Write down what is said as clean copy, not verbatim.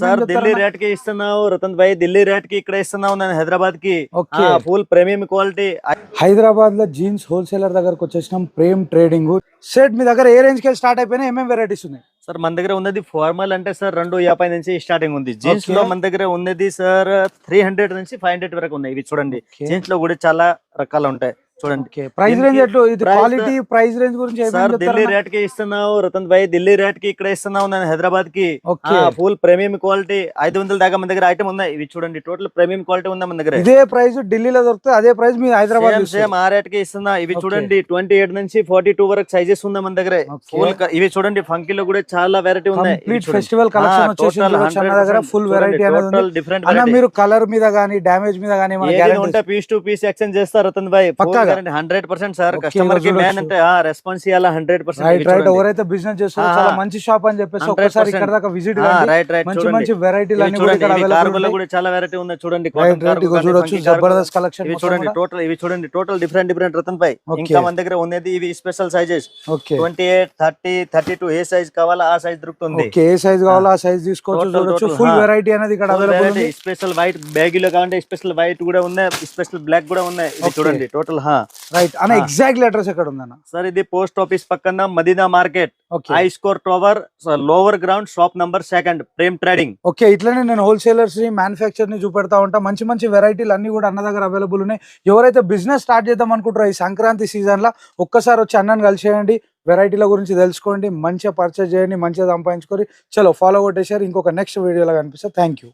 Sir Delhi rate కి ఇస్తున్నావు రతన్ భాయ్, Delhi rate కి ఇక్కడ ఇస్తున్నావు నేను హైదరాబాద్ కి. Okay. Full premium quality. Hyderabad లో జీన్స్ హోల్సేలర్ దగ్గరకు వచ్చేసినాం, ప్రేమ్ ట్రేడింగ్. సెట్ మీ దగ్గర ఏ రేంజ్ కి స్టార్ట్ అయిపోయినాయి, ఏమేమి వెరైటీస్ ఉన్నాయి? సార్ మన దగ్గర ఉన్నది ఫార్మల్ అంటే సార్ 250 నుంచి స్టార్టింగ్ ఉంది. జీన్స్ లో మన దగ్గర ఉన్నది సార్ 300 నుంచి 500 వరకు ఉన్నాయి. ఇవి చూడండి, జీన్స్ లో కూడా చాలా రకాలు ఉంటాయి చూడండి. ప్రైస్ రేంజ్ ఎట్లా, ఇది క్వాలిటీ ప్రైస్ రేంజ్ గురించి సార్ ఢిల్లీ రేట్ కి ఇస్తున్నావు రతన్ భాయ్, ఢిల్లీ రేట్ కి ఇక్కడ ఇస్తున్నావు నేను హైదరాబాద్ కి. ఓకే. ఫుల్ ప్రీమియం క్వాలిటీ 500 దాకా మన దగ్గర ఐటమ్ ఉన్నాయి. ఇవి చూడండి, టోటల్ ప్రీమియం క్వాలిటీ ఉంది మన దగ్గర. ఇదే ప్రైస్ ఢిల్లీలో దొరుకుతుంది, అదే ప్రైస్ మీ హైదరాబాద్ సేమ్ ఆ రేట్ కి ఇస్తున్నా. ఇవి చూడండి 28 నుంచి 42 వరకు సైజెస్ ఉన్నాయి మన దగ్గర. ఇవి చూడండి ఫంకీలో కూడా చాలా వెరైటీ ఉన్నాయి. ఫెస్టివల్ కలెక్షన్ వచ్చేసి అన్న దగ్గర ఫుల్ వెరైటీ అనేది డిఫరెంట్. అన్న మీరు కలర్ మీద గానీ డ్యామేజ్ మీద గానీ ఉంటే పీస్ టు పీస్ ఎక్స్చేంజ్ చేస్తారు రతన్ భాయ్. 100% సార్. కస్టమర్ కి మెయిన్ అంటే రెస్పాన్స్ ఇవ్వాలా 100%. ఎవరైతే బిజినెస్ చేస్తారో చాలా మంచి షాప్ అని చెప్పేసి ఒకసారి ఇక్కడ దాకా విజిట్ మంచి మంచి వెరైటీలు అన్ని కూడా ఇక్కడ కార్గోలో కూడా చాలా వెరైటీ ఉన్నాయి చూడండి. చూడొచ్చు, జబర్దస్త్ కలెక్షన్. ఇవి చూడండి టోటల్ డిఫరెంట్ రతన్ భాయ్. ఇంకా మన దగ్గర ఉన్నది ఇవి స్పెషల్ సైజెస్ 28, 30, 32 ఏ సైజ్ కావాలా ఆ సైజ్ దొరుకుతుంది. ఏ సైజ్ కావాలా ఆ సైజ్ తీసుకోవచ్చు. చూడొచ్చు ఫుల్ వెరైటీ అనేది ఇక్కడ అవైలబుల్ ఉంది. స్పెషల్ వైట్ బ్యాగీలో కావాలంటే స్పెషల్ వైట్ కూడా ఉన్నాయి, స్పెషల్ బ్లాక్ కూడా ఉన్నాయి. ఇది చూడండి టోటల్. రైట్ అన్న, ఎగ్జాక్ట్లీ అడ్రస్ ఎక్కడ ఉందన్న? సార్ ఇది పోస్ట్ ఆఫీస్ పక్కన Madina market, high score tower, lower ground, shop number 2, Prem trading. Okay, ఇట్లనే నేను హోల్సేలర్స్ ని మ్యానుఫ్యాక్చర్ ని చూపెడతా ఉంటా. మంచి మంచి వెరైటీలు అన్ని కూడా అన్న దగ్గర అవైలబుల్ ఉన్నాయి. ఎవరైతే బిజినెస్ స్టార్ట్ చేద్దాం అనుకుంటారో ఈ సంక్రాంతి సీజన్ లో ఒక్కసారి వచ్చి అన్నని కలిసేయండి, వెరైటీల గురించి తెలుసుకోండి, మంచిగా పర్చేజ్ చేయండి, మంచిగా సంపాదించుకొని చలో ఫాలో కొట్టేసారు. ఇంకొక నెక్స్ట్ వీడియోలో కనిపిస్తా. Thank you.